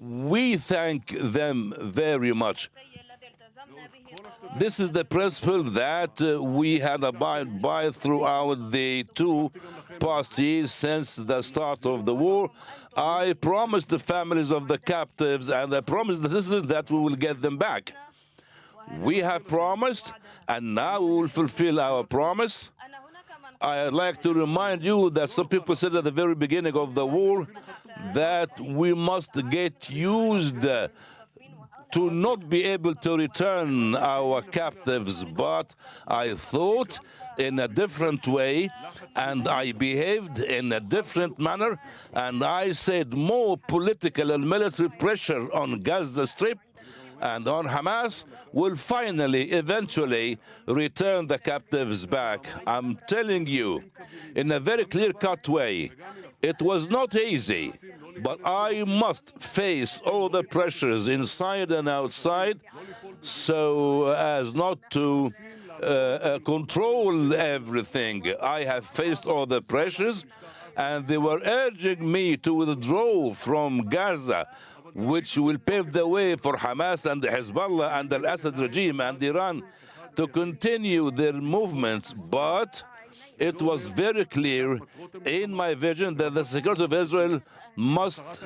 We thank them very much. This is the principle that we had abided by throughout the 2 past years since the start of the war. I promised the families of the captives, and I promised the citizens that we will get them back. We have promised, and now we will fulfill our promise. I'd like to remind you that some people said at the very beginning of the war that we must get used to not be able to return our captives, but I thought in a different way, and I behaved in a different manner, and I said more political and military pressure on Gaza Strip and on Hamas will finally, eventually, return the captives back. I'm telling you, in a very clear-cut way, it was not easy, but I must face all the pressures inside and outside so as not to control everything. I have faced all the pressures, and they were urging me to withdraw from Gaza, which will pave the way for Hamas and the Hezbollah and the Assad regime and Iran to continue their movements. But it was very clear in my vision that the security of Israel must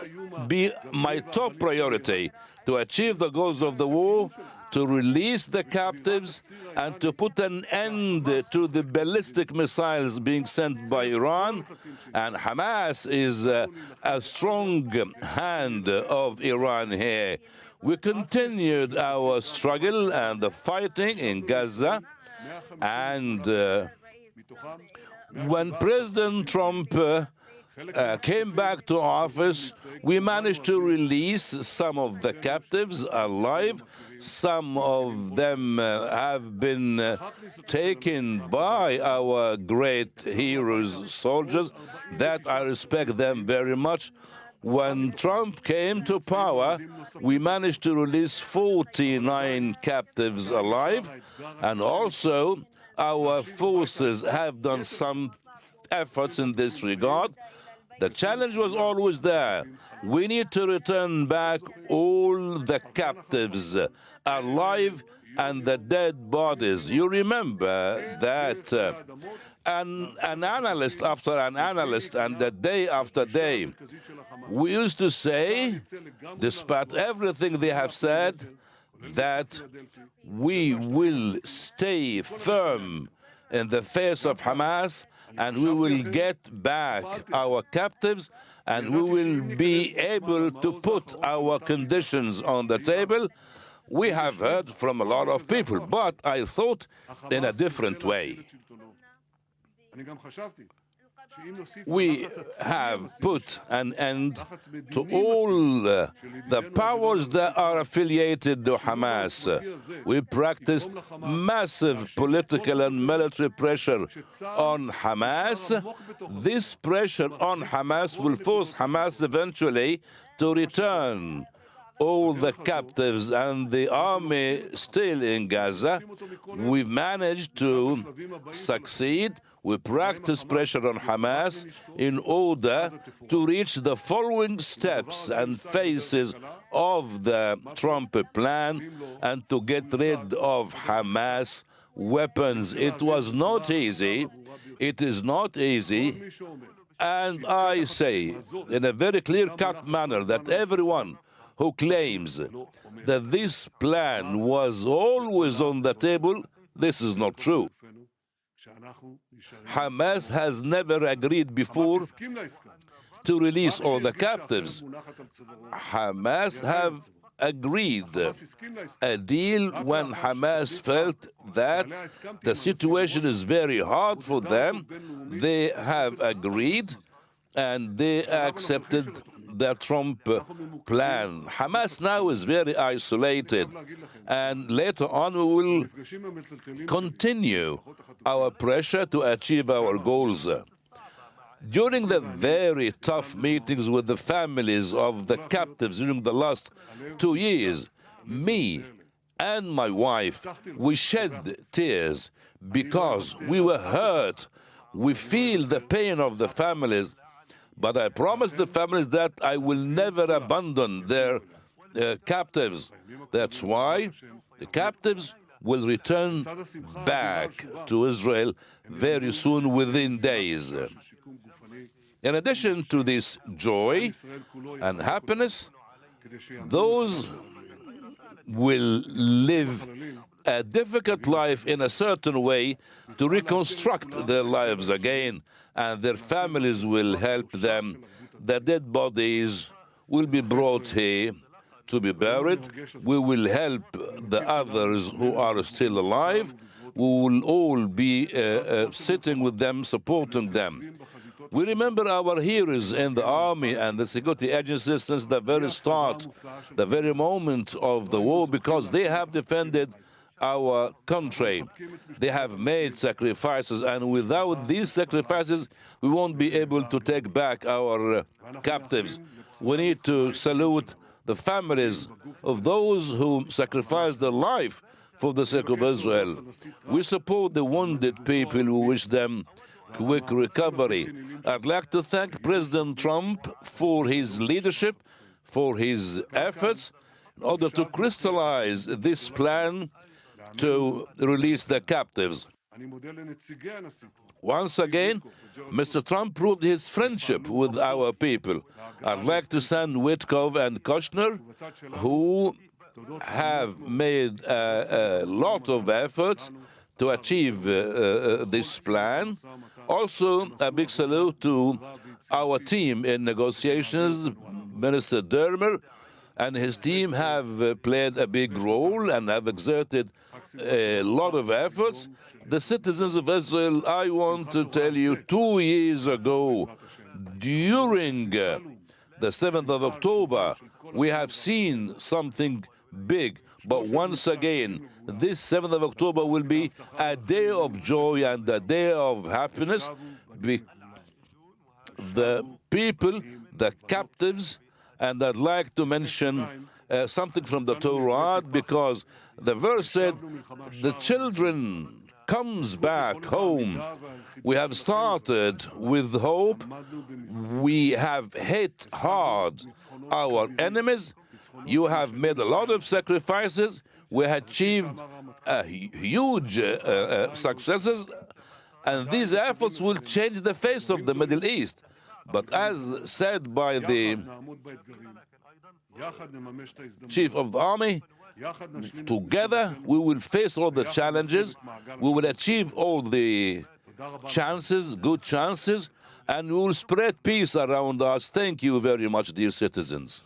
be my top priority to achieve the goals of the war, to release the captives, and to put an end to the ballistic missiles being sent by Iran. And Hamas is a strong hand of Iran here. We continued our struggle and the fighting in Gaza, and when President Trump came back to office, we managed to release some of the captives alive. Some of them have been taken by our great heroes, soldiers, that I respect them very much. When Trump came to power, we managed to release 49 captives alive, and also our forces have done some efforts in this regard. The challenge was always there. We need to return back all the captives alive and the dead bodies. You remember that an analyst after an analyst and the day after day, we used to say, despite everything they have said, that we will stay firm in the face of Hamas, and we will get back our captives, and we will be able to put our conditions on the table. We have heard from a lot of people, but I thought in a different way. We have put an end to all the powers that are affiliated to Hamas. We practiced massive political and military pressure on Hamas. This pressure on Hamas will force Hamas eventually to return all the captives and the army still in Gaza. We've managed to succeed. We practice pressure on Hamas in order to reach the following steps and phases of the Trump plan and to get rid of Hamas weapons. It was not easy. It is not easy. And I say in a very clear-cut manner that everyone who claims that this plan was always on the table, this is not true. Hamas has never agreed before to release all the captives. Hamas have agreed a deal when Hamas felt that the situation is very hard for them. They have agreed and they accepted the Trump plan. Hamas now is very isolated, and later on we will continue our pressure to achieve our goals. During the very tough meetings with the families of the captives during the last 2 years, me and my wife, we shed tears because we were hurt. We feel the pain of the families. But I promise the families that I will never abandon their captives. That's why the captives will return back to Israel very soon, within days. In addition to this joy and happiness, those will live a difficult life in a certain way to reconstruct their lives again, and their families will help them. The dead bodies will be brought here to be buried. We will help the others who are still alive. We will all be sitting with them, supporting them. We remember our heroes in the army and the security agencies since the very start, the very moment of the war, because they have defended our country. They have made sacrifices, and without these sacrifices, we won't be able to take back our captives. We need to salute the families of those who sacrificed their life for the sake of Israel. We support the wounded people. We wish them quick recovery. I'd like to thank President Trump for his leadership, for his efforts, in order to crystallize this plan to release the captives. Once again, Mr. Trump proved his friendship with our people. I'd like to thank Witkov and Kushner, who have made a lot of efforts to achieve this plan. Also, a big salute to our team in negotiations. Minister Dermer and his team have played a big role and have exerted a lot of efforts. The citizens of Israel, I want to tell you, 2 years ago, during the 7th of October, we have seen something big. But once again, this 7th of October will be a day of joy and a day of happiness. The people, the captives, and I'd like to mention something from the Torah, because the verse said, the children comes back home. We have started with hope. We have hit hard our enemies. You have made a lot of sacrifices. We have achieved huge successes, and these efforts will change the face of the Middle East. But as said by the chief of the army, together we will face all the challenges, we will achieve all the chances, good chances, and we will spread peace around us. Thank you very much, dear citizens.